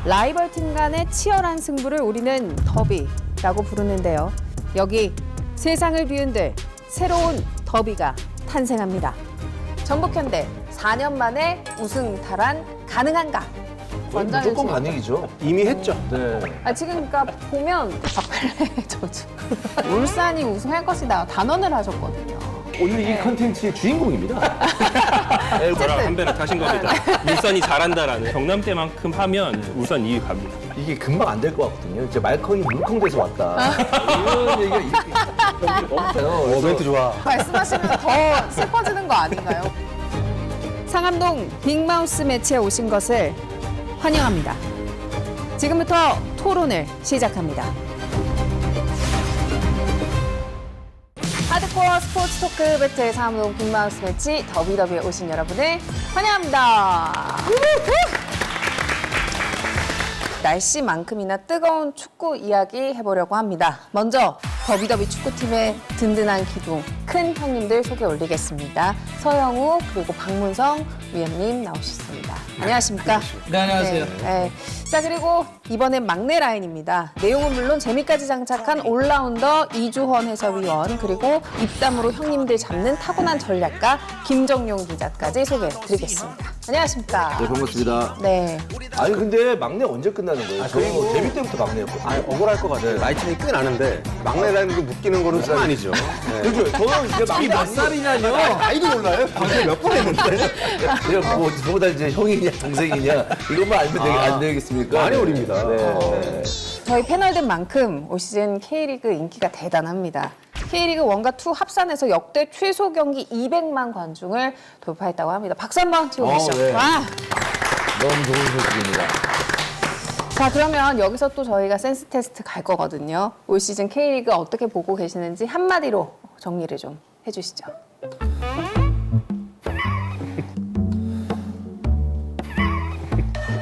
라이벌 팀 간의 치열한 승부를 우리는 더비라고 부르는데요. 여기 세상을 뒤흔들 새로운 더비가 탄생합니다. 전북현대 4년 만에 우승 탈환 가능한가? 원정현 무조건 씨. 가능이죠. 이미 했죠. 네. 지금 그러니까 보면 박펠레 저주 울산이 우승할 것이다 단언을 하셨거든요. 오늘 이 컨텐츠의 주인공입니다. 저랑 한 배를 타신 겁니다. 울산이 잘한다라는 경남 때만큼 하면 울산 2위 갑니다. 이게 금방 안 될 것 같거든요. 이제 말컨이 물컹돼서 왔다. 이런 얘기가 이렇게 넘쳐요. 멘트 좋아. 말씀하시면 더 슬퍼지는 거 아닌가요? 상암동 빅마우스 매치에 오신 것을 환영합니다. 지금부터 토론을 시작합니다. 하드코어 스포츠 토크 배틀 상암동 빅마우스 매치 더비더비에 오신 여러분을 환영합니다. 날씨만큼이나 뜨거운 축구 이야기 해보려고 합니다. 먼저 더비더비 축구팀의 든든한 기둥, 큰 형님들 소개 올리겠습니다. 서영우 그리고 박문성 위원님 나오셨습니다. 안녕하십니까? 네, 안녕하세요. 네. 자, 그리고 이번엔 막내 라인입니다. 내용은 물론 재미까지 장착한 올라운더 이주헌 해설위원, 그리고 입담으로 형님들 잡는 타고난 전략가 김정용 기자까지 소개해드리겠습니다. 안녕하십니까? 네, 반갑습니다. 네. 아니 근데 막내 언제 끝나는 거예요? 저희 뭐 데뷔 때부터 막내였거든요. 아니, 억울할 것 같아요. 나이 차이 꽤 나는데 막내 라인으로 묶이는 거는 좀 아니죠. 네. 그죠? 저는 이제 막내 몇 살이냐뇨? 나이도 몰라요? 방송 몇 번 했는데. 내가 뭐 저보다 이제 형이냐 동생이냐 이것만 알면 안 되겠습니까? 많이 어립니다. 네. 저희 패널된 만큼 올 시즌 K리그 인기가 대단합니다. K리그 1과 2 합산해서 역대 최소 경기 200만 관중을 돌파했다고 합니다. 박수 한번 치고 계시죠. 네. 와! 너무 좋은 소식입니다. 자, 그러면 여기서 또 저희가 센스 테스트 갈 거거든요. 올 시즌 K리그 어떻게 보고 계시는지 한마디로 정리를 좀 해주시죠.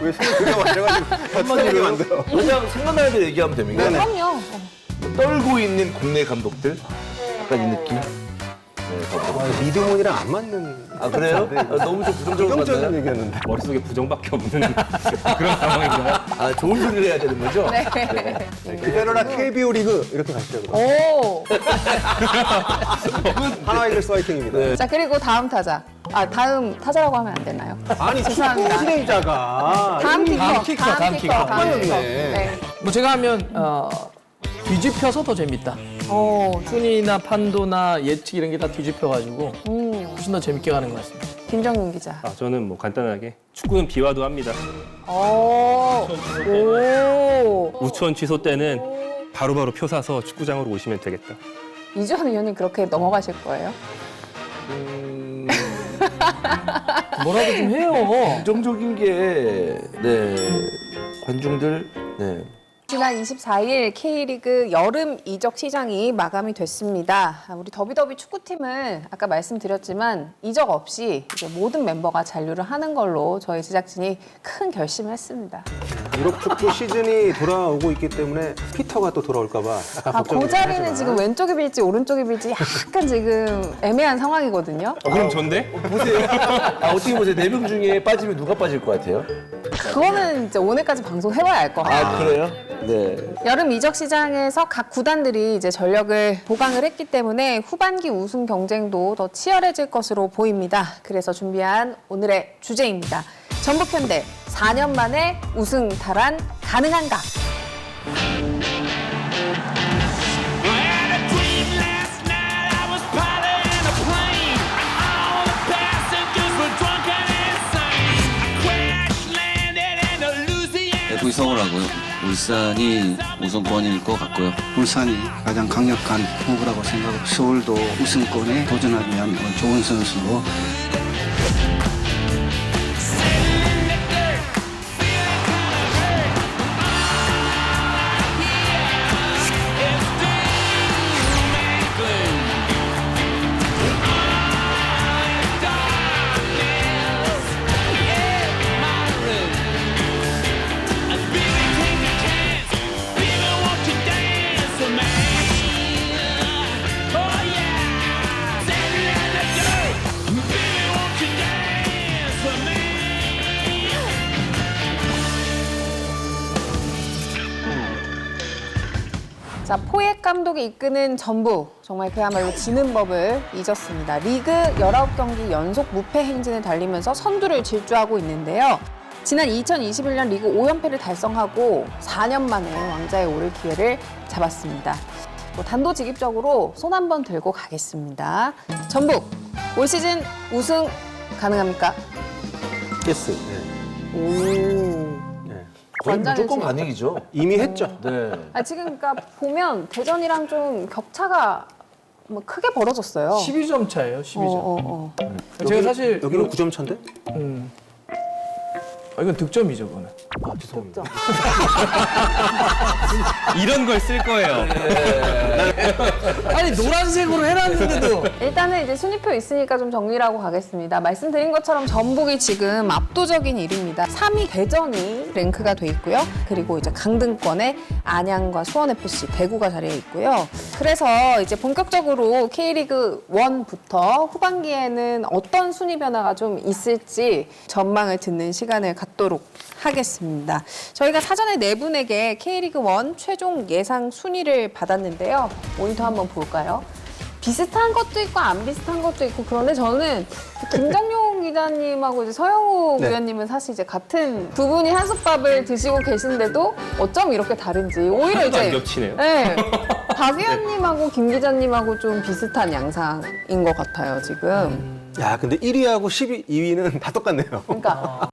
왜 손을 그냥 맞춰가지고 한마디로 안 돼요? 그냥 생각나는 대로 얘기하면 됩니까? 그럼요. 떨고 있는 국내 감독들? 약간 이 느낌? 네, 감독. 리드몬이랑 안 맞는. 아 그래요? 아, 너무 좀 부정적인 것 긍정적인 같나요? 얘기였는데. 머릿속에 부정밖에 없는 그런 상황인가요? 아 좋은 소리를 해야 되는 거죠? 네. 그대로나 KBO 리그 이렇게 가시죠. 그럼. 오! 하나 이글스 화이팅입니다. 네. 자, 그리고 다음 타자. 아, 다음 타자라고 하면 안 되나요? 아니 죄송합니다. 축구 진행자가 다음 키커. 다음 키커. 다음 키커. 네. 뭐 제가 하면 뒤집혀서 더 재밌다. 오, 순위나 판도나 예측 이런 게 다 뒤집혀가지고 훨씬 더 재밌게 가는 것 같습니다. 김정윤 기자. 아, 저는 뭐 간단하게 축구는 비와도 합니다. 오. 오. 우천 취소 때는 바로바로 표 사서 축구장으로 오시면 되겠다. 이주환 의원님 그렇게 넘어가실 거예요? 뭐라도 좀 해요. 부정적인 게 관중들 지난 24일 K리그 여름 이적 시장이 마감이 됐습니다. 우리 더비더비 축구팀은 아까 말씀드렸지만 이적 없이 이제 모든 멤버가 잔류를 하는 걸로 저희 제작진이 큰 결심을 했습니다. 유럽 축구 시즌이 돌아오고 있기 때문에 피터가 또 돌아올까 봐 약간 그 걱정이 자리는 하지만. 지금 왼쪽에 빌지 오른쪽에 빌지 약간 지금 애매한 상황이거든요. 그럼 전데? 보세요. 아 어떻게 보세요? 4명 중에 빠지면 누가 빠질 것 같아요? 그거는 이제 오늘까지 방송해봐야 알 것 같아요. 아 그래요? 네. 여름 이적 시장에서 각 구단들이 이제 전력을 보강을 했기 때문에 후반기 우승 경쟁도 더 치열해질 것으로 보입니다. 그래서 준비한 오늘의 주제입니다. 전북현대 4년 만에 우승 탈환 가능한가? I had a dream last night. I was piloting a plane. All the passengers were drunk and insane. I crash landed in Louisiana. FV서울하고요. 울산이 우승권일 것 같고요. 울산이 가장 강력한 후보라고 생각하고 서울도 우승권에 도전하기 위한 좋은 선수로 Oh yeah, standing in the dirt, baby. 자, 포획 감독이 이끄는 전북 정말 그야말로 지는 법을 잊었습니다. 리그 19경기 연속 무패 행진을 달리면서 선두를 질주하고 있는데요. 지난 2021년 리그 5연패를 달성하고 4년 만에 왕자에 오를 기회를 잡았습니다. 단도직입적으로 손 한번 들고 가겠습니다. 전북 올 시즌 우승 가능합니까? 예스. 네. 오. 네. 거의 완전히 무조건 지금- 가능이죠. 이미 했죠. 네. 지금 그러니까 보면 대전이랑 좀 격차가 뭐 크게 벌어졌어요. 12점 차예요. 12점. 제가 사실 여기는 9점 차인데? 이건 득점이죠, 그거는. 아, 죄송합니다. 이런 걸 쓸 거예요. 아니 노란색으로 해놨는데도 일단은 이제 순위표 있으니까 좀 정리를 하고 가겠습니다. 말씀드린 것처럼 전북이 지금 압도적인 1위입니다. 3위 대전이 랭크가 돼 있고요. 그리고 이제 강등권에 안양과 수원FC, 대구가 자리에 있고요. 그래서 이제 본격적으로 K리그 1부터 후반기에는 어떤 순위 변화가 좀 있을지 전망을 듣는 시간을 갖도록 하겠습니다. 저희가 사전에 네 분에게 K리그 1 최종 예상 순위를 받았는데요. 모니터 한번 볼까요? 비슷한 것도 있고 안 비슷한 것도 있고 그런데 저는 김정용 기자님하고 이제 서영우 네. 위원님은 사실 이제 같은 두 분이 한솥밥을 드시고 계신데도 어쩜 이렇게 다른지 오히려 하나도 안 이제 겹치네요. 네, 박 위원님하고 김 기자님하고 좀 비슷한 양상인 것 같아요 지금. 야, 근데 1위하고 2위는 다 똑같네요. 그러니까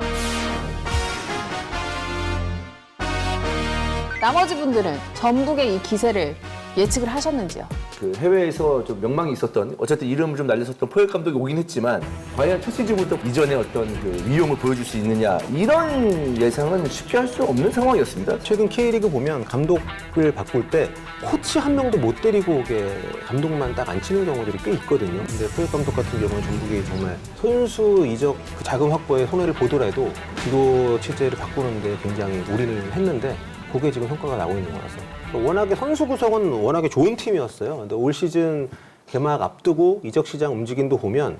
나머지 분들은 전북의 이 기세를 예측을 하셨는지요? 그 해외에서 좀 명망이 있었던 어쨌든 이름을 좀 날렸었던 포획 감독이 오긴 했지만 과연 첫 시즌부터 이전의 어떤 그 위용을 보여줄 수 있느냐 이런 예상은 쉽게 할 수 없는 상황이었습니다. 최근 K리그 보면 감독을 바꿀 때 코치 한 명도 못 데리고 오게 감독만 딱 앉히는 경우들이 꽤 있거든요. 근데 포획 감독 같은 경우는 전북이 정말 선수 이적 그 자금 확보에 손해를 보더라도 지도 체제를 바꾸는데 굉장히 올인을 했는데 그게 지금 성과가 나오고 있는 거라서 워낙에 선수 구성은 워낙에 좋은 팀이었어요. 근데 올 시즌 개막 앞두고 이적 시장 움직임도 보면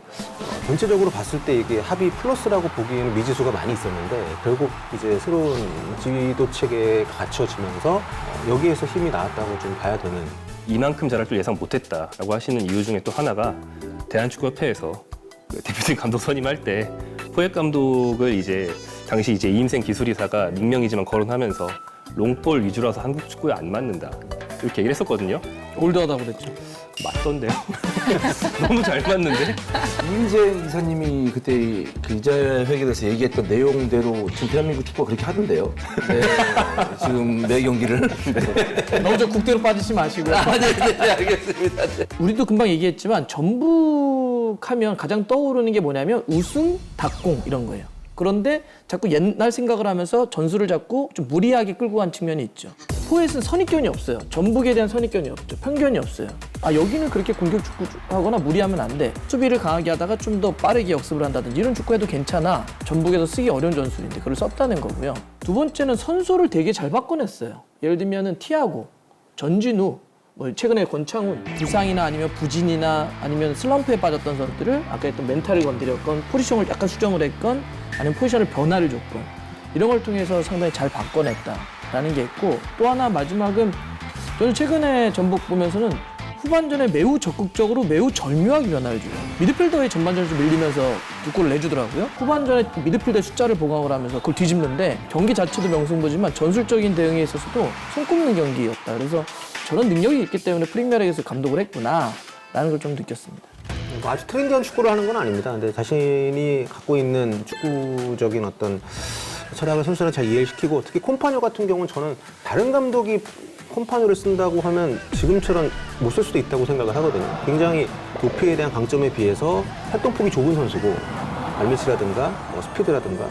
전체적으로 봤을 때 이게 합의 플러스라고 보기에는 미지수가 많이 있었는데 결국 이제 새로운 지도 체계가 갖춰지면서 여기에서 힘이 나왔다고 좀 봐야 되는. 이만큼 잘할 줄 예상 못했다라고 하시는 이유 중에 또 하나가 대한축구협회에서 그 대표팀 감독 선임할 때 포획 감독을 이제 당시 이제 이임생 기술이사가 익명이지만 거론하면서 롱볼 위주라서 한국 축구에 안 맞는다 이렇게 얘기를 했었거든요. 올드하다고 그랬죠. 맞던데요. 너무 잘 맞는데. 이인재 이사님이 그때 기자회견에서 얘기했던 내용대로 지금 대한민국 축구가 그렇게 하던데요. 네. 지금 매 경기를. 너무 저 국대로 빠지지 마시고. 네, 알겠습니다. 네. 우리도 금방 얘기했지만 전북하면 가장 떠오르는 게 뭐냐면 우승, 닭공 이런 거예요. 그런데 자꾸 옛날 생각을 하면서 전술을 잡고 좀 무리하게 끌고 간 측면이 있죠. 포획은 선입견이 없어요. 전북에 대한 선입견이 없죠. 편견이 없어요. 여기는 그렇게 공격 축구하거나 무리하면 안 돼. 수비를 강하게 하다가 좀 더 빠르게 역습을 한다든지 이런 축구해도 괜찮아. 전북에서 쓰기 어려운 전술인데 그걸 썼다는 거고요. 두 번째는 선수를 되게 잘 바꿔냈어요. 예를 들면은 티아고, 전진우, 뭐 최근에 권창훈, 부상이나 아니면 부진이나 아니면 슬럼프에 빠졌던 선수들을 아까 했던 멘탈을 건드렸건 포지션을 약간 수정을 했건 아니면 포지션을 변화를 줬건 이런 걸 통해서 상당히 잘 바꿔냈다라는 게 있고 또 하나 마지막은 저는 최근에 전북 보면서는 후반전에 매우 적극적으로 매우 절묘하게 변화를 줘요. 미드필더의 전반전에 좀 밀리면서 두 골을 내주더라고요. 후반전에 미드필더의 숫자를 보강을 하면서 그걸 뒤집는데 경기 자체도 명승부지만 전술적인 대응에 있어서도 손꼽는 경기였다. 그래서 저런 능력이 있기 때문에 프리미어리그에서 감독을 했구나라는 걸 좀 느꼈습니다. 뭐 아주 트렌디한 축구를 하는 건 아닙니다. 근데 자신이 갖고 있는 축구적인 어떤 철학을 선수를 잘 이해시키고 특히 콤파뇨 같은 경우는 저는 다른 감독이 콤파뇨를 쓴다고 하면 지금처럼 못 쓸 수도 있다고 생각을 하거든요. 굉장히 높이에 대한 강점에 비해서 활동폭이 좁은 선수고 발밑이라든가 스피드라든가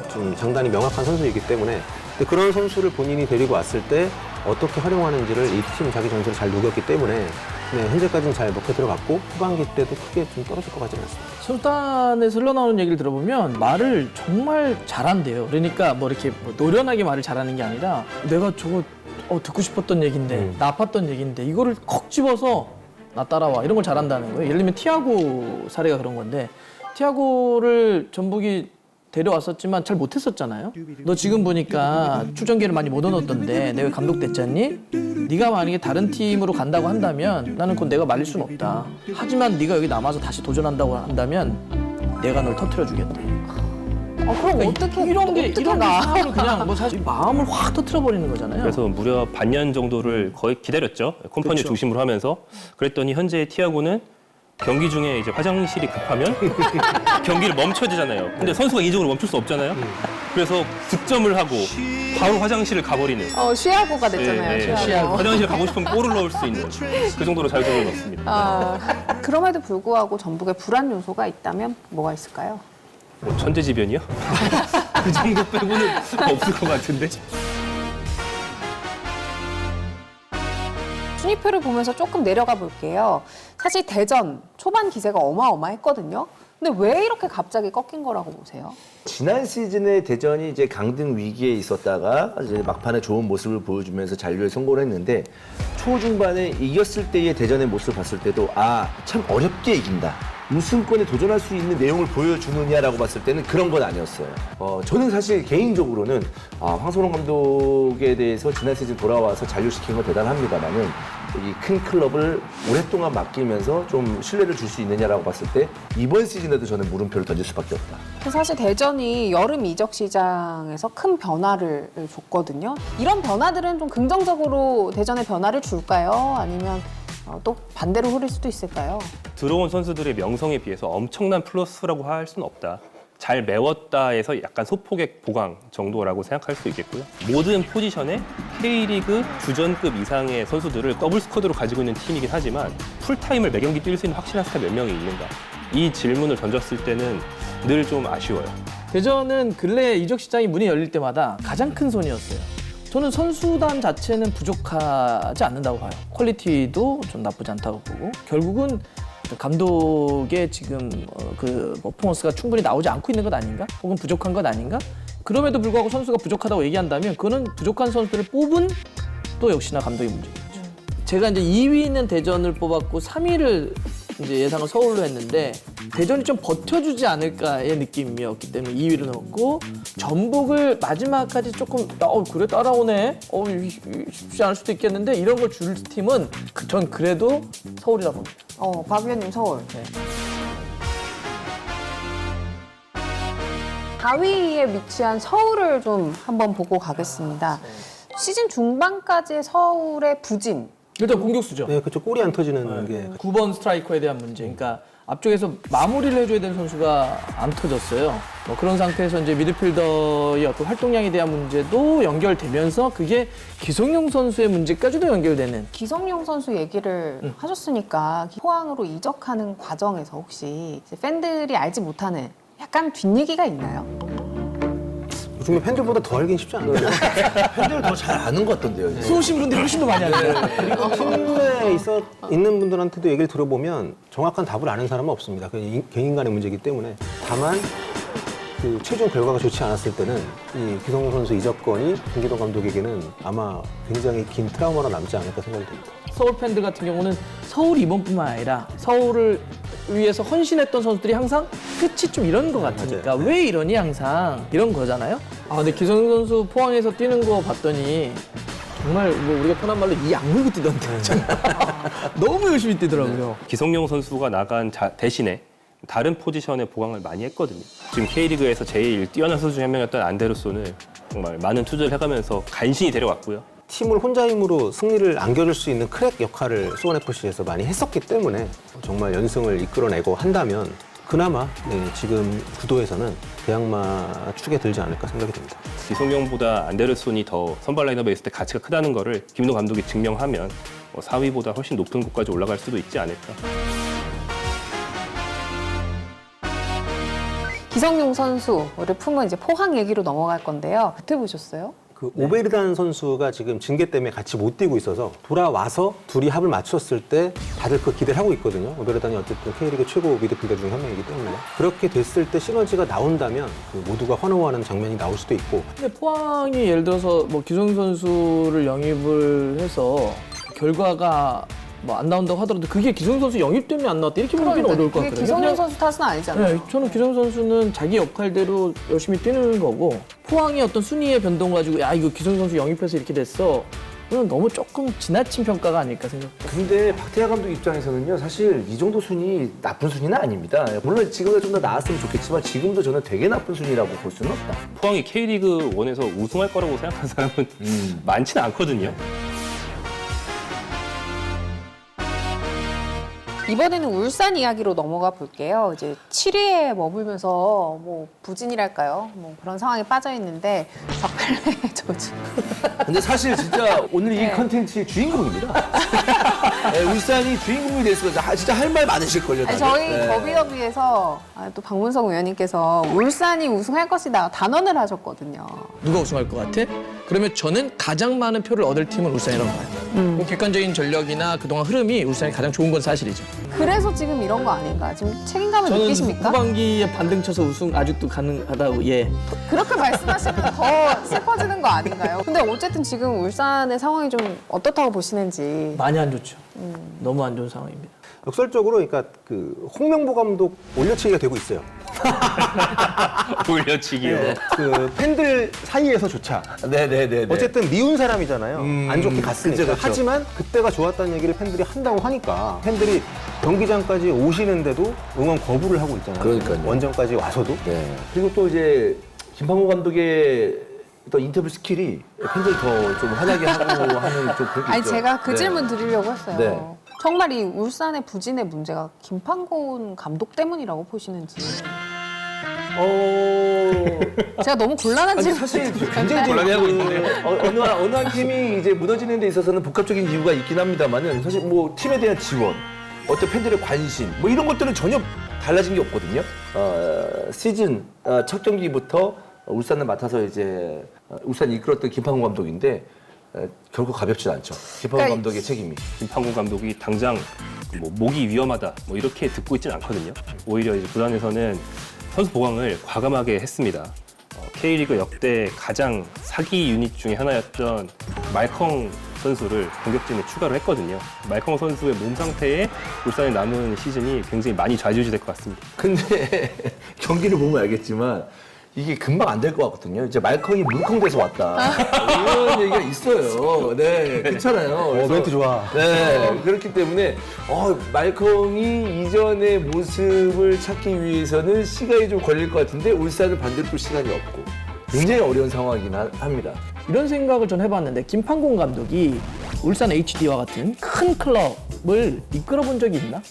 좀 장단이 명확한 선수이기 때문에 근데 그런 선수를 본인이 데리고 왔을 때 어떻게 활용하는지를 이 팀 자기 전술을 잘 녹였기 때문에 네, 현재까지는 잘 먹혀 들어갔고 후반기 때도 크게 좀 떨어질 것 같지는 않습니다. 술단에서 흘러나오는 얘기를 들어보면 말을 정말 잘한대요. 그러니까 뭐 이렇게 뭐 노련하게 말을 잘하는 게 아니라 내가 저거 듣고 싶었던 얘기인데 나 아팠던 얘기인데 이거를 콕 집어서 나 따라와 이런 걸 잘한다는 거예요. 예를 들면 티아고 사례가 그런 건데 티아고를 전북이 데려왔었지만 잘 못했었잖아요. 너 지금 보니까 출전 기회를 많이 못 얻었던데 내가 왜 감독 됐잖니? 네가 만약에 다른 팀으로 간다고 한다면 나는 그건 내가 말릴 수는 없다. 하지만 네가 여기 남아서 다시 도전한다고 한다면 내가 널 터트려 주겠다. 그럼 어떻게 이런 게 어떻게 이런 나? 사람을 그냥 뭐 사실 마음을 확 터트려 버리는 거잖아요. 그래서 무려 반년 정도를 거의 기다렸죠. 컴퍼니 그렇죠. 중심으로 하면서. 그랬더니 현재 티아고는 경기 중에 이제 화장실이 급하면 경기를 멈춰야 되잖아요. 근데 선수가 이적으로 멈출 수 없잖아요. 그래서 득점을 하고 바로 화장실을 가버리는. 쉬하고가 됐잖아요. 네, 네. 쉬하고. 화장실 가고 싶으면 골을 넣을 수 있는 그 정도로 자유적으로 넣습니다. 그럼에도 불구하고 전북에 불안 요소가 있다면 뭐가 있을까요? 뭐 천재지변이요? 그 정도 빼고는 없을 것 같은데. 순위표를 보면서 조금 내려가 볼게요. 사실 대전 초반 기세가 어마어마했거든요. 근데 왜 이렇게 갑자기 꺾인 거라고 보세요? 지난 시즌에 대전이 이제 강등 위기에 있었다가 이제 막판에 좋은 모습을 보여주면서 잔류에 성공을 했는데 초중반에 이겼을 때의 대전의 모습을 봤을 때도 참 어렵게 이긴다. 우승권에 도전할 수 있는 내용을 보여주느냐라고 봤을 때는 그런 건 아니었어요. 저는 사실 개인적으로는 황선홍 감독에 대해서 지난 시즌 돌아와서 잔류시킨 건 대단합니다만은 이 큰 클럽을 오랫동안 맡기면서 좀 신뢰를 줄 수 있느냐라고 봤을 때 이번 시즌에도 저는 물음표를 던질 수밖에 없다. 사실 대전이 여름 이적 시장에서 큰 변화를 줬거든요. 이런 변화들은 좀 긍정적으로 대전에 변화를 줄까요? 아니면 또 반대로 흐를 수도 있을까요? 들어온 선수들의 명성에 비해서 엄청난 플러스라고 할 수는 없다. 잘 메웠다에서 약간 소폭의 보강 정도라고 생각할 수 있겠고요. 모든 포지션에 K리그 주전급 이상의 선수들을 더블 스쿼드로 가지고 있는 팀이긴 하지만 풀타임을 매 경기 뛸 수 있는 확실한 스타 몇 명이 있는가? 이 질문을 던졌을 때는 늘 좀 아쉬워요. 대전은 근래 이적 시장이 문이 열릴 때마다 가장 큰 손이었어요. 저는 선수단 자체는 부족하지 않는다고 봐요. 퀄리티도 좀 나쁘지 않다고 보고 결국은 감독의 지금 그 퍼포먼스가 충분히 나오지 않고 있는 것 아닌가? 혹은 부족한 것 아닌가? 그럼에도 불구하고 선수가 부족하다고 얘기한다면 그거는 부족한 선수들을 뽑은 또 역시나 감독의 문제겠죠. 제가 이제 2위는 대전을 뽑았고 3위를 이제 예상을 서울로 했는데 대전이 좀 버텨주지 않을까의 느낌이었기 때문에 2위를 넣었고 전북을 마지막까지 조금 그래 따라오네 쉽지 않을 수도 있겠는데 이런 걸 줄 팀은 전 그래도 서울이라고 봅니다. 박 위원님 서울. 네. 4위에 위치한 서울을 좀 한번 보고 가겠습니다. 시즌 중반까지의 서울의 부진. 일단 공격수죠. 네, 그쪽 골이 안 터지는 게 9번 스트라이커에 대한 문제. 그러니까 앞쪽에서 마무리를 해줘야 되는 선수가 안 터졌어요. 그런 상태에서 이제 미드필더의 어떤 활동량에 대한 문제도 연결되면서 그게 기성용 선수의 문제까지도 연결되는. 기성용 선수 얘기를 하셨으니까 포항으로 이적하는 과정에서 혹시 이제 팬들이 알지 못하는 약간 뒷얘기가 있나요? 요즘에 팬들보다 더 알긴 쉽지 않아요. 팬들 더 잘 아는 것 같던데요. 수호신 분들이 훨씬 더 많이 알아요. 그리고 팀내에 있는 분들한테도 얘기를 들어보면 정확한 답을 아는 사람은 없습니다. 그냥 개인 간의 문제이기 때문에. 다만 그 최종 결과가 좋지 않았을 때는 이 기성용 선수 이적건이 김기동 감독에게는 아마 굉장히 긴 트라우마로 남지 않을까 생각이 듭니다. 서울 팬들 같은 경우는 서울 이번뿐만 아니라 서울을 위해서 헌신했던 선수들이 항상 끝이 좀 이런 것 같으니까 맞아요. 왜 이러니 항상 이런 거잖아요. 근데 기성용 선수 포항에서 뛰는 거 봤더니 정말 뭐 우리가 편한 말로 이 악물고 뛰던데 너무 열심히 뛰더라고요. 기성용 선수가 나간 대신에 다른 포지션의 보강을 많이 했거든요. 지금 K리그에서 제일 뛰어난 선수 중에 한 명이었던 안데르손을 정말 많은 투자를 해가면서 간신히 데려왔고요. 팀을 혼자 힘으로 승리를 안겨줄 수 있는 크랙 역할을 수원FC에서 많이 했었기 때문에 정말 연승을 이끌어내고 한다면 그나마 지금 구도에서는 대항마 축에 들지 않을까 생각이 듭니다. 기성용보다 안데르손이 더 선발 라인업에 있을 때 가치가 크다는 거를 김도 감독이 증명하면 4위보다 훨씬 높은 곳까지 올라갈 수도 있지 않을까. 기성용 선수를 품은 이제 포항 얘기로 넘어갈 건데요. 어떻게 보셨어요? 그 오베르단 선수가 지금 징계 때문에 같이 못 뛰고 있어서 돌아와서 둘이 합을 맞췄을 때 다들 그 기대를 하고 있거든요. 오베르단이 어쨌든 K리그 최고 미드필더 중 한 명이기 때문에 그렇게 됐을 때 시너지가 나온다면 그 모두가 환호하는 장면이 나올 수도 있고. 근데 포항이 예를 들어서 뭐 기성 선수를 영입을 해서 결과가 뭐 안 나온다고 하더라도 그게 기성 선수 영입 때문에 안 나왔다 이렇게 보기는 어려울 것 그게 같거든요. 기성용 그냥 선수 탓은 아니잖아요. 네, 저는 기성 선수는 자기 역할대로 열심히 뛰는 거고 포항의 어떤 순위의 변동 가지고 야 이거 기성 선수 영입해서 이렇게 됐어 이건 너무 조금 지나친 평가가 아닐까 생각해요. 근데 박태하 감독 입장에서는요, 사실 이 정도 순위 나쁜 순위는 아닙니다. 물론 지금보다 좀 더 나았으면 좋겠지만 지금도 저는 되게 나쁜 순위라고 볼 수는 없다. 포항이 K리그 1에서 우승할 거라고 생각하는 사람은 많지는 않거든요. 이번에는 울산 이야기로 넘어가 볼게요. 이제 7위에 머물면서 뭐 부진이랄까요? 뭐 그런 상황에 빠져 있는데 박팔레 저지. 근데 사실 진짜 오늘 이 네. 컨텐츠의 주인공입니다. 네, 울산이 주인공이 됐을 거죠. 진짜 할 말 많으실걸요. 아니, 다들. 저희 네. 더비더비에서 또 박문성 의원님께서 울산이 우승할 것이다 단언을 하셨거든요. 누가 우승할 것 같아? 그러면 저는 가장 많은 표를 얻을 팀은 울산이라고 봐요. 뭐 객관적인 전력이나 그동안 흐름이 울산이 가장 좋은 건 사실이죠. 그래서 지금 이런 거 아닌가? 지금 책임감을 저는 느끼십니까? 후반기에 반등 쳐서 우승 아직도 가능하다고 예. 그렇게 말씀하시면 더 슬퍼지는 거 아닌가요? 근데 어쨌든 지금 울산의 상황이 좀 어떻다고 보시는지. 많이 안 좋죠. 너무 안 좋은 상황입니다. 역설적으로 그러니까 그 홍명보 감독 올려치기가 되고 있어요. 올려치기요. 네, 그 팬들 사이에서조차. 네네네. 어쨌든 미운 사람이잖아요. 안 좋게 갔으니까. 그쵸, 그쵸. 하지만 그때가 좋았다는 얘기를 팬들이 한다고 하니까 팬들이 경기장까지 오시는데도 응원 거부를 하고 있잖아요. 그러니까요. 원정까지 와서도. 네. 그리고 또 이제 김판고 감독의 어떤 인터뷰 스킬이 팬들 더 좀 환하게 하고 하는 좀 그런 게 아니 있죠. 제가 그 네. 질문 드리려고 했어요. 네. 정말 이 울산의 부진의 문제가 김판곤 감독 때문이라고 보시는지. 제가 너무 곤란한 아니, 질문. 사실 굉장히 곤란해하고 있는데 어느 한 팀이 이제 무너지는 데 있어서는 복합적인 이유가 있긴 합니다만은 사실 뭐 팀에 대한 지원, 어떤 팬들의 관심 뭐 이런 것들은 전혀 달라진 게 없거든요. 시즌 첫 경기부터 울산을 맡아서 이제 울산 이끌었던 김판곤 감독인데 결코 가볍지 않죠. 김판곤 그러니까 감독의 책임이. 김판곤 감독이 당장 뭐 목이 위험하다 뭐 이렇게 듣고 있지는 않거든요. 오히려 이제 구단에서는 선수 보강을 과감하게 했습니다. K리그 역대 가장 사기 유닛 중에 하나였던 말컹 선수를 공격진에 추가로 했거든요. 말컹 선수의 몸 상태에 울산에 남은 시즌이 굉장히 많이 좌지우지될 것 같습니다. 근데 경기를 보면 알겠지만 이게 금방 안 될 것 같거든요. 이제 말컹이 물컹돼서 왔다. 이런 얘기가 있어요. 네, 그렇잖아요. 그래서- 멘트 좋아. 네, 그렇기 때문에 말컹이 이전의 모습을 찾기 위해서는 시간이 좀 걸릴 것 같은데 울산은 반대로 또 시간이 없고 굉장히 어려운 상황이긴 합니다. 이런 생각을 전 해봤는데 김판곤 감독이 울산 HD와 같은 큰 클럽을 이끌어본 적이 있나?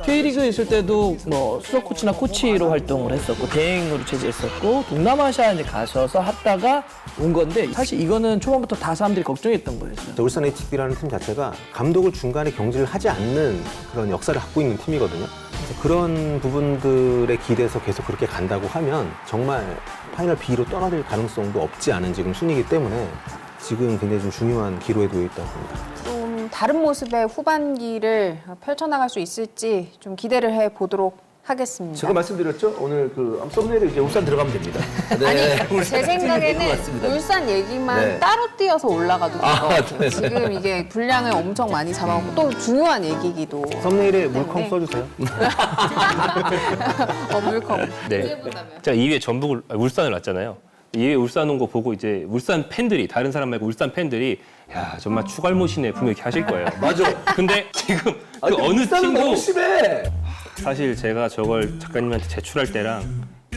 K리그에 있을 때도 뭐 수석 코치나 코치로 활동을 했었고 대행으로 체제했었고 동남아시아에 이제 가셔서 하다가 온 건데 사실 이거는 초반부터 다 사람들이 걱정했던 거였어요. 울산 HD라는 팀 자체가 감독을 중간에 경질을 하지 않는 그런 역사를 갖고 있는 팀이거든요. 그래서 그런 부분들에 기대서 계속 그렇게 간다고 하면 정말 파이널 B로 떨어질 가능성도 없지 않은 지금 순위이기 때문에 지금 굉장히 좀 중요한 기로에 놓여 있다고 봅니다. 좀 다른 모습의 후반기를 펼쳐나갈 수 있을지 좀 기대를 해보도록 하겠습니다. 제가 말씀드렸죠? 오늘 그 썸네일에 이제 울산 들어가면 됩니다. 네. 아니 제 될것 생각에는 같습니다. 울산 얘기만 네. 따로 띄어서 올라가도 될 것 같아요. 네. 지금 이게 분량을 엄청 많이 잡아먹고 또 중요한 얘기기도. 썸네일에 때문에. 물컹 써주세요. 물컹. 네. 제가 2위에 전북 울산을 왔잖아요. 2위에 울산 온 거 보고 이제 울산 팬들이 다른 사람 말고 울산 팬들이 야 정말 추갈못이네 분명히 이렇게 하실 거예요. 맞아. 근데 지금 그 근데 어느 울산은 팀도 너무 심해. 사실 제가 저걸 작가님한테 제출할 때랑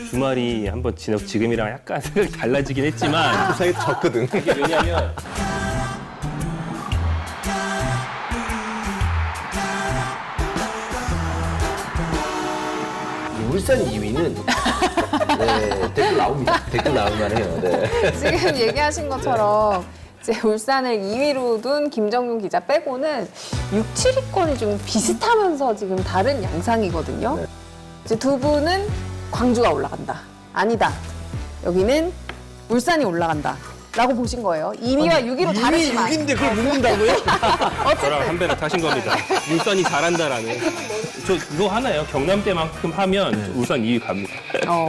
주말이 한번 지나고 지금이랑 약간 생각이 달라지긴 했지만 그 사이에 졌거든. 이게 왜냐면 울산 2위는 네, 댓글 나옵니다. 댓글 나올만 해요. 네. 지금 얘기하신 것처럼 이제 울산을 2위로 둔 김정윤 기자 빼고는 6, 7위권이 좀 비슷하면서 지금 다른 양상이거든요. 네. 이제 두 분은 광주가 올라간다. 아니다. 여기는 울산이 올라간다. 라고 보신 거예요. 2위와 6위로 다르지만. 6인데 그걸 묻는다고요? 저랑 한 배를 타신 겁니다. 울산이 잘한다라는. 저 이거 하나요. 경남 때만큼 하면 울산 2위 갑니다.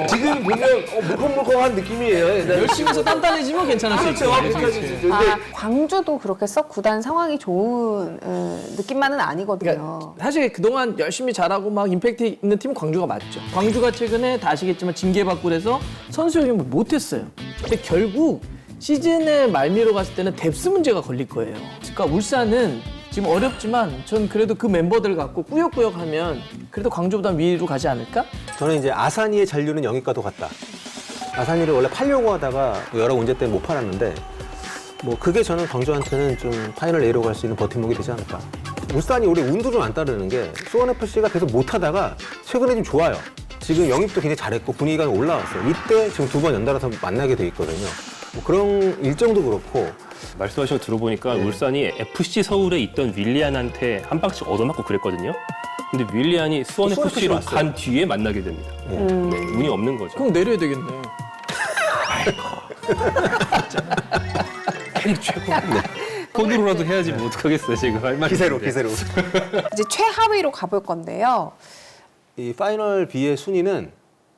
지금 보면 물컹물컹한 느낌이에요. 네. 열심히 해서 단단해지면 괜찮을 수 있죠. 그렇죠. 근데 아, 광주도 그렇게 썩 구단 상황이 좋은 느낌만은 아니거든요. 그러니까 사실 그동안 열심히 잘하고 막 임팩트 있는 팀은 광주가 맞죠. 광주가 최근에 다 아시겠지만 징계받고 그래서 선수 영입을 못했어요. 근데 결국 시즌의 말미로 갔을 때는 뎁스 문제가 걸릴 거예요. 그러니까 울산은 지금 어렵지만 전 그래도 그 멤버들 갖고 꾸역꾸역 하면 그래도 광주보다 위로 가지 않을까? 저는 이제 아산이의 잔류는 영입과도 같다. 아산이를 원래 팔려고 하다가 여러 문제 때문에 못 팔았는데 뭐 그게 저는 광주한테는 좀 파이널 A로 갈 수 있는 버팀목이 되지 않을까. 울산이 올해 운도 좀 안 따르는 게 수원FC가 계속 못하다가 최근에 좀 좋아요. 지금 영입도 굉장히 잘했고 분위기가 올라왔어요. 이때 지금 두 번 연달아서 만나게 돼 있거든요. 뭐 그런 일정도 그렇고 말씀하신 거 들어보니까 울산이 FC 서울에 있던 윌리안한테 한 방씩 얻어맞고 그랬거든요. 근데 윌리안이 수원 FC로 왔어요. 간 뒤에 만나게 됩니다. 네, 운이 없는 거죠. 그럼 내려야 되겠네. 캐릭 최고. 폰으로라도 해야지 뭐 어떡하겠어요 지금 할 말이 기세로 없는데. 기세로. 이제 최하위로 가볼 건데요. 이 파이널 B의 순위는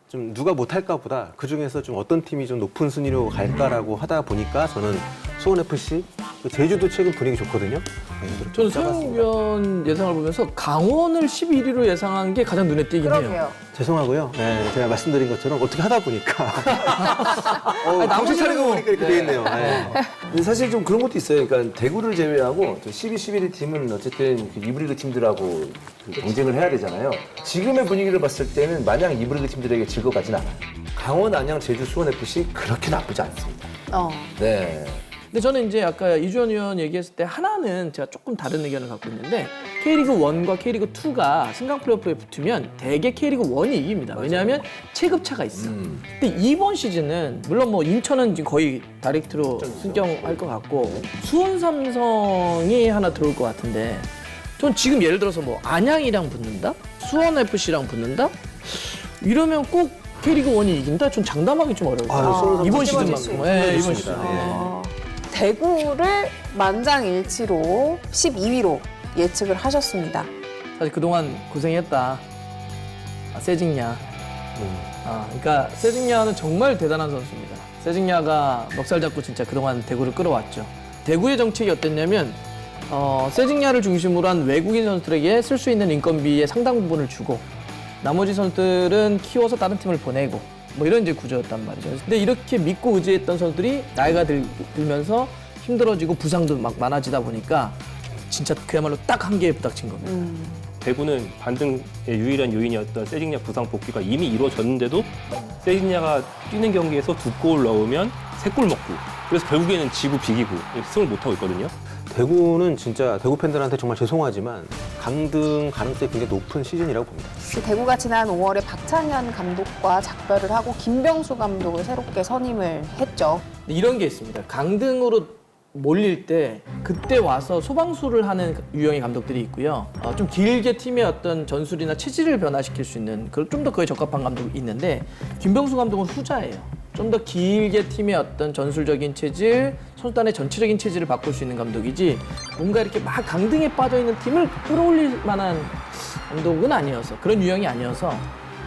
좀 누가 못할까 보다 그 중에서 좀 어떤 팀이 좀 높은 순위로 갈까라고 하다 보니까 저는 수원FC, 제주도 최근 분위기 좋거든요. 네, 저는 서영변 예상을 보면서 강원을 11위로 예상한 게 가장 눈에 띄긴 해요. 그러게요. 죄송하고요. 네, 제가 말씀드린 것처럼 어떻게 하다 보니까 정신 나머지는 차리고 뭐- 보니까 이렇게 돼 있네요. 네. 근데 사실 좀 그런 것도 있어요. 그러니까 대구를 제외하고 12, 11위 팀은 어쨌든 그 이브리그 팀들하고 그 경쟁을 해야 되잖아요. 지금의 분위기를 봤을 때는 마냥 이브리그 팀들에게 질 것 같지는 않아요. 강원, 안양, 제주, 수원FC 그렇게 나쁘지 않습니다. 네. 근데 저는 이제 아까 이주원 의원 얘기했을 때 하나는 제가 조금 다른 의견을 갖고 있는데 K리그 1과 K리그 2가 승강 플레이오프에 붙으면 대개 K리그 1이 이깁니다. 왜냐하면 체급차가 있어. 근데 이번 시즌은 물론 뭐 인천은 지금 거의 다이렉트로 승격할 것 같고 수원 삼성이 하나 들어올 것 같은데 전 지금 예를 들어서 뭐 안양이랑 붙는다? 수원 FC랑 붙는다? 이러면 꼭 K리그 1이 이긴다? 전 장담하기 좀 어려워요. 수원 삼성 이번 찝어질 수 시즌만큼. 네, 이번 있습니다. 시즌. 예. 대구를 만장일치로 12위로 예측을 하셨습니다. 사실 그동안 고생했다. 세징야. 그러니까 세징야는 정말 대단한 선수입니다. 세징야가 멱살 잡고 진짜 그동안 대구를 끌어왔죠. 대구의 정책이 어땠냐면 세징야를 중심으로 한 외국인 선수들에게 쓸 수 있는 인건비의 상당 부분을 주고 나머지 선수들은 키워서 다른 팀을 보내고 뭐 이런 이제 구조였단 말이죠. 근데 이렇게 믿고 의지했던 선수들이 나이가 들면서 힘들어지고 부상도 막 많아지다 보니까 진짜 그야말로 딱 한 개에 부닥친 겁니다. 대구는 반등의 유일한 요인이었던 세징야 부상 복귀가 이미 이루어졌는데도 세징야가 뛰는 경기에서 2골 넣으면 3골 먹고 그래서 결국에는 지고 비기고 승을 못하고 있거든요. 대구는 진짜 대구 팬들한테 정말 죄송하지만 강등 가능성이 굉장히 높은 시즌이라고 봅니다. 대구가 지난 5월에 박찬현 감독과 작별을 하고 김병수 감독을 새롭게 선임을 했죠. 이런 게 있습니다. 강등으로 몰릴 때 그때 와서 소방수를 하는 유형의 감독들이 있고요. 좀 길게 팀의 어떤 전술이나 체질을 변화시킬 수 있는 좀 더 그에 적합한 감독이 있는데 김병수 감독은 후자예요. 좀 더 길게 팀의 어떤 전술적인 체질, 선수단의 전체적인 체질을 바꿀 수 있는 감독이지 뭔가 이렇게 막 강등에 빠져있는 팀을 끌어올릴 만한 감독은 아니어서 그런 유형이 아니어서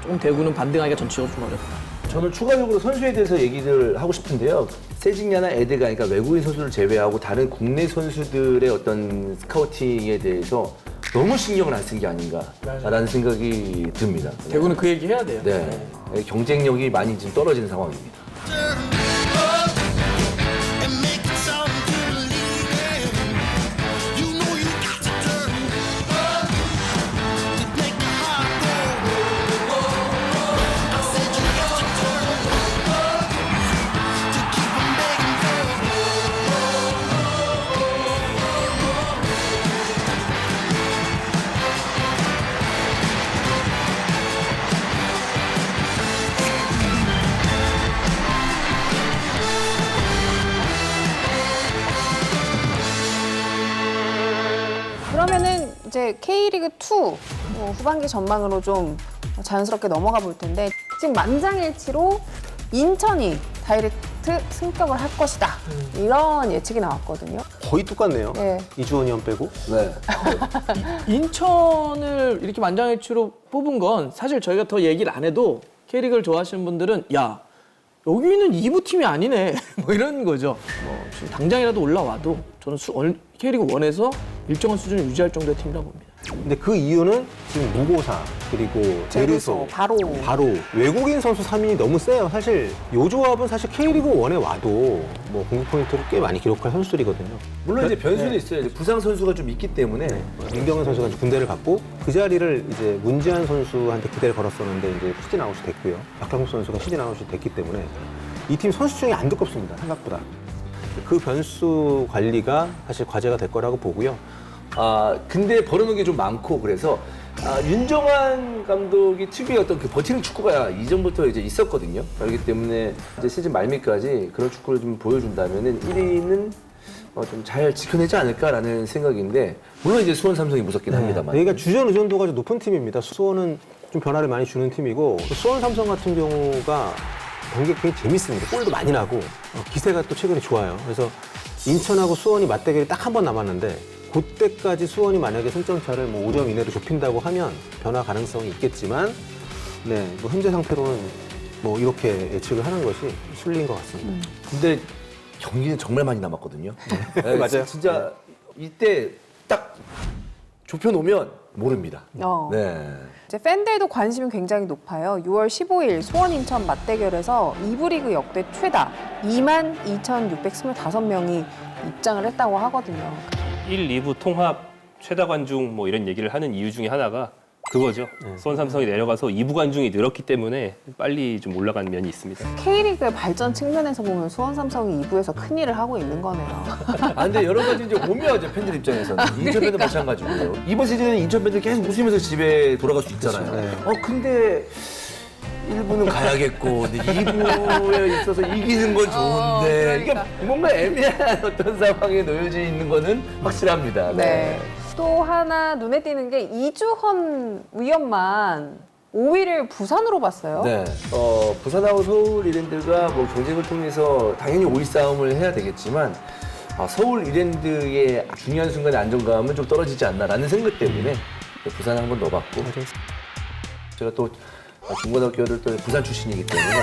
조금 대구는 반등하기가 전체적으로 좀 어렵다. 저는 추가적으로 선수에 대해서 얘기를 하고 싶은데요. 세징야나 에드가 그러니까 외국인 선수를 제외하고 다른 국내 선수들의 어떤 스카우팅에 대해서 너무 신경을 안 쓴 게 아닌가라는 생각이 듭니다. 대구는 그 얘기 해야 돼요. 네. 경쟁력이 많이 지금 떨어지는 상황입니다. And make it sound to believe in. You know you got to turn up to make the heart go. I said you got to turn up to keep 'em begging for. 그러면은 이제 K리그 2 후반기 전망으로 좀 자연스럽게 넘어가 볼 텐데 지금 만장일치로 인천이 다이렉트 승격을 할 것이다. 이런 예측이 나왔거든요. 거의 똑같네요. 네. 이주원 의원 빼고. 네. 인천을 이렇게 만장일치로 뽑은 건 사실 저희가 더 얘기를 안 해도 K리그를 좋아하시는 분들은 야 여기는 2부 팀이 아니네 뭐 이런 거죠. 뭐 지금 당장이라도 올라와도 저는 K리그 1에서 일정한 수준을 유지할 정도의 팀이라고 봅니다. 근데 그 이유는 지금 무고사 그리고 제르소 바로. 외국인 선수 3인이 너무 세요. 사실 요 조합은 사실 K리그 1에 와도 뭐 공격 포인트를 꽤 많이 기록할 선수들이거든요. 물론 이제 변수는 있어요. 이제 부상 선수가 좀 있기 때문에 민경은 선수가 이제 군대를 갔고 그 자리를 이제 문지한 선수한테 기대를 걸었었는데 이제 시즌 아웃이 됐고요. 박형석 선수가 시즌 아웃이 됐기 때문에 이 팀 선수 중에 안 두껍습니다. 생각보다. 그 변수 관리가 사실 과제가 될 거라고 보고요. 근데 벌어놓은 게 좀 많고 그래서 윤정환 감독이 특유의 어떤 그 버티는 축구가 이전부터 이제 있었거든요. 그렇기 때문에 이제 시즌 말미까지 그런 축구를 좀 보여준다면은 1위는 좀 잘 지켜내지 않을까라는 생각인데 물론 이제 수원 삼성이 무섭긴 합니다만. 그러니까 주전 의존도가 좀 높은 팀입니다. 수원은 좀 변화를 많이 주는 팀이고 수원 삼성 같은 경우가 경기가 굉장히 재밌습니다. 골도 많이 나고 기세가 또 최근에 좋아요. 그래서 인천하고 수원이 맞대결이 딱 한 번 남았는데 그때까지 수원이 만약에 승점차를 뭐 5점 이내로 좁힌다고 하면 변화 가능성이 있겠지만 뭐 현재 상태로는 뭐 이렇게 예측을 하는 것이 순리인 것 같습니다. 근데 경기는 정말 많이 남았거든요. 네, 맞아요. 진짜 이때 딱 좁혀놓으면 모릅니다. 네. 이제 팬들도 관심이 굉장히 높아요. 6월 15일 수원 인천 맞대결에서 2부 리그 역대 최다 22,625명이 입장을 했다고 하거든요. 1, 2부 통합 최다 관중 뭐 이런 얘기를 하는 이유 중에 하나가 그거죠. 수원 삼성이 내려가서 2부 관중이 늘었기 때문에 빨리 좀 올라간 면이 있습니다. K리그의 발전 측면에서 보면 수원 삼성이 2부에서 큰 일을 하고 있는 거네요. 근데 여러 가지 이제 오묘하죠, 팬들 입장에서는. 인천 팬도 마찬가지고요. 이번 시즌에는 인천 팬들 계속 웃으면서 집에 돌아갈 수 있잖아요. 근데 1부는 가야겠고, 근데 2부에 있어서 이기는 건 좋은데, 이게 뭔가 애매한 어떤 상황에 놓여져 있는 거는 확실합니다. 네. 또 하나 눈에 띄는 게 이주헌 위원만 5위를 부산으로 봤어요. 네. 부산하고 서울 이랜드가 뭐 경쟁을 통해서 당연히 5위 싸움을 해야 되겠지만, 서울 이랜드의 중요한 순간의 안정감은 좀 떨어지지 않나라는 생각 때문에 부산 한번 넣어봤고, 제가 또 중고등학교를 또 부산 출신이기 때문에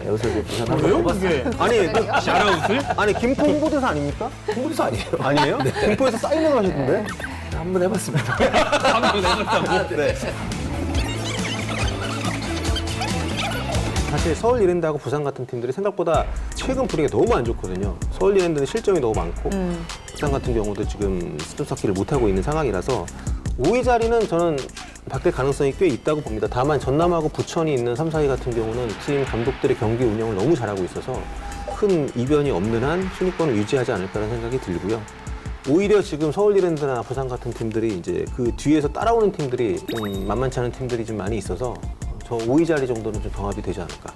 여기서 이제 부산 한번 넣어봤어요. 아니, 샤라웃을? 아니 김포 홍보대사 아닙니까? 홍보대사 아니에요? 아니에요? 김포에서 사인을 하셨던데? 한번 해봤습니다. 한번 해봤다고? 네. 사실 서울 이랜드하고 부산 같은 팀들이 생각보다 최근 분위기가 너무 안 좋거든요. 서울 이랜드는 실점이 너무 많고 부산 같은 경우도 지금 스톱 쌓기를 못하고 있는 상황이라서 5위 자리는 저는 바뀔 가능성이 꽤 있다고 봅니다. 다만 전남하고 부천이 있는 3, 4위 같은 경우는 팀 감독들의 경기 운영을 너무 잘하고 있어서 큰 이변이 없는 한 순위권을 유지하지 않을까라는 생각이 들고요. 오히려 지금 서울 이랜드나 부산 같은 팀들이 이제 그 뒤에서 따라오는 팀들이 좀 만만치 않은 팀들이 좀 많이 있어서 저 5위 자리 정도는 좀 경합이 되지 않을까.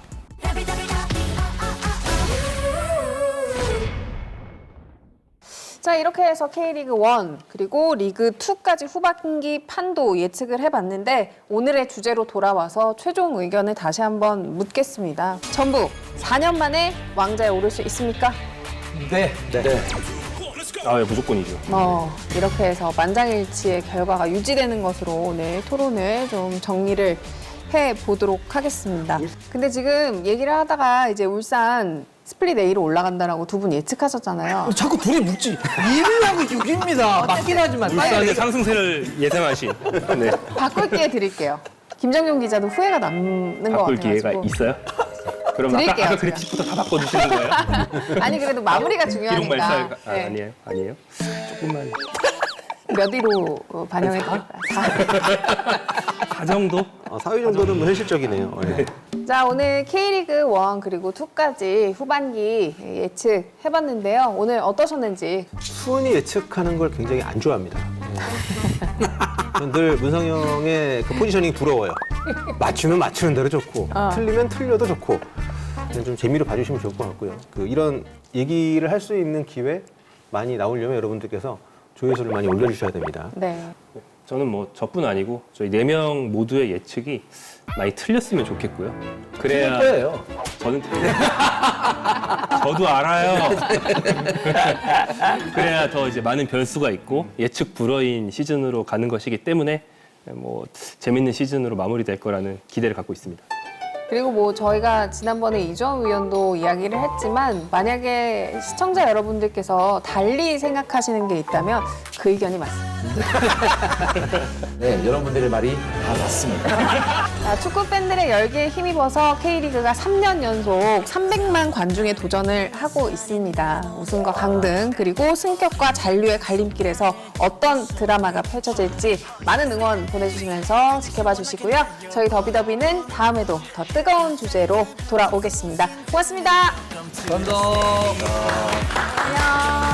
자, 이렇게 해서 K리그 1 그리고 리그 2까지 후반기 판도 예측을 해봤는데 오늘의 주제로 돌아와서 최종 의견을 다시 한번 묻겠습니다. 전북 4년 만에 왕자에 오를 수 있습니까? 네. 예, 무조건이죠. 이렇게 해서 만장일치의 결과가 유지되는 것으로 오늘 토론을 좀 정리를 해보도록 하겠습니다. 근데 지금 얘기를 하다가 이제 울산 스플릿 A로 올라간다라고 두 분 예측하셨잖아요. 자꾸 둘이 묻지. 1위하고 6위입니다. 맞긴 하지만. 울산의 상승세를 예상하신. 네. 바꿀 기회 드릴게요. 김정용 기자도 후회가 남는 것 바꿀 같아가지고. 기회가 있어요? 그럼 드릴게요, 아까 제가. 그래픽부터 다 바꿔주시는 거예요? 아니 그래도 마무리가 기록 중요하니까. 말살 네. 아니에요? 조금만 몇 위로 반영해드릴까요? 4 정도? 4위 정도는 뭐 현실적이네요. 네. 자, 오늘 K리그 1 그리고 2까지 후반기 예측해봤는데요. 오늘 어떠셨는지. 순위 예측하는 걸 굉장히 안 좋아합니다. 네. 늘 문성영의 그 포지셔닝이 부러워요. 맞추면 맞추는 대로 좋고 틀리면 틀려도 좋고 그냥 좀 재미로 봐주시면 좋을 것 같고요. 이런 얘기를 할 수 있는 기회 많이 나오려면 여러분들께서 조회수를 많이 올려주셔야 됩니다. 네. 저는 뭐 저뿐 아니고 저희 4명 모두의 예측이 많이 틀렸으면 좋겠고요. 그래야 거예요. 저는 틀려요. 저도 알아요. 그래야 더 이제 많은 변수가 있고 예측 불허인 시즌으로 가는 것이기 때문에 뭐 재밌는 시즌으로 마무리될 거라는 기대를 갖고 있습니다. 그리고 뭐 저희가 지난번에 이주원 의원도 이야기를 했지만 만약에 시청자 여러분들께서 달리 생각하시는 게 있다면 그 의견이 맞습니다. 네, 여러분들의 말이 다 맞습니다. 자, 축구 팬들의 열기에 힘입어서 K리그가 3년 연속 300만 관중에 도전을 하고 있습니다. 우승과 강등 그리고 승격과 잔류의 갈림길에서 어떤 드라마가 펼쳐질지 많은 응원 보내주시면서 지켜봐 주시고요. 저희 더비더비는 다음에도 더 뜨거운 주제로 돌아오겠습니다. 고맙습니다. 감사합니다. 안녕.